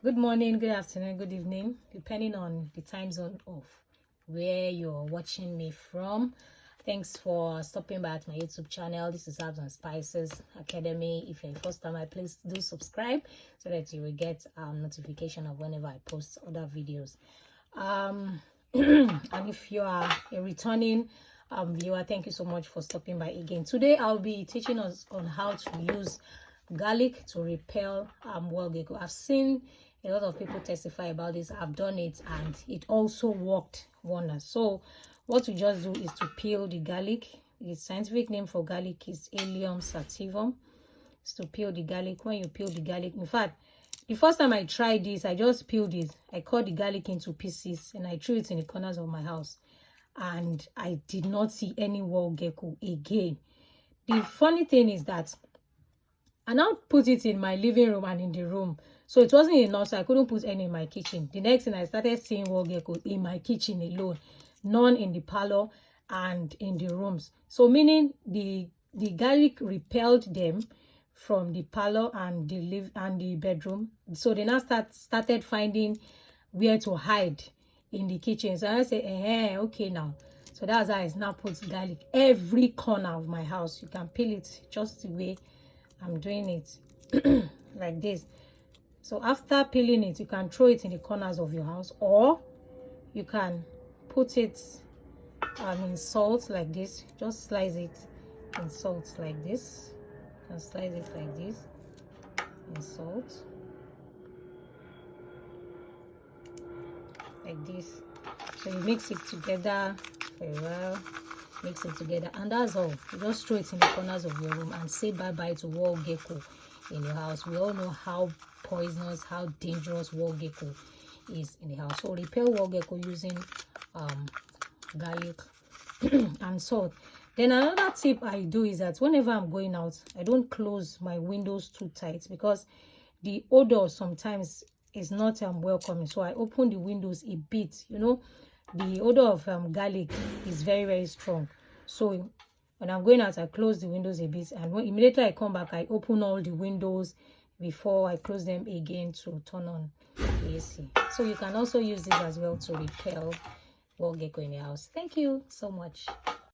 Good morning, good afternoon, good evening, depending on the time zone of where you're watching me from. Thanks for stopping by at my YouTube channel. This is Herbs and Spices Academy. If you're the first time, please do subscribe so that you will get notification of whenever I post other videos. And if you are a returning viewer, thank you so much for stopping by again. Today I'll be teaching us on how to use garlic to repel wild gecko. I've seen a lot of people testify about this. I've done it and it also worked wonders. So what you just do is to peel the garlic. The scientific name for garlic is Allium sativum. It's to peel the garlic. When you peel the garlic, in fact, the first time I tried this, I just peeled it. I cut the garlic into pieces and I threw it in the corners of my house, and I did not see any wild gecko again. The funny thing is that I now put it in my living room and in the room. So it wasn't enough, so I couldn't put any in my kitchen. The next thing, I started seeing wild geckos in my kitchen alone, none in the parlor and in the rooms. So meaning the garlic repelled them from the parlor and the bedroom. So they now started finding where to hide in the kitchen. So I said, okay now. So that's how I now put garlic every corner of my house. You can peel it just the way I'm doing it like this. So after peeling it, you can throw it in the corners of your house, or you can put it in salt like this. Just slice it in salt like this, and slice it like this in salt like this. So you mix it together for a while, mix it together, and that's all. You just throw it in the corners of your room and say bye-bye to wild gecko in your house. We all know how poisonous, how dangerous wild gecko is in the house. So repel wild gecko using garlic and salt. Then another tip I do is that whenever I'm going out, I don't close my windows too tight, because the odor sometimes is not welcoming. So I open the windows a bit. You know, the odor of garlic is very, very strong. So when I'm going out, I close the windows a bit, and immediately I come back, I open all the windows before I close them again to turn on the AC. So you can also use this as well to repel wild gecko in your house. Thank you so much.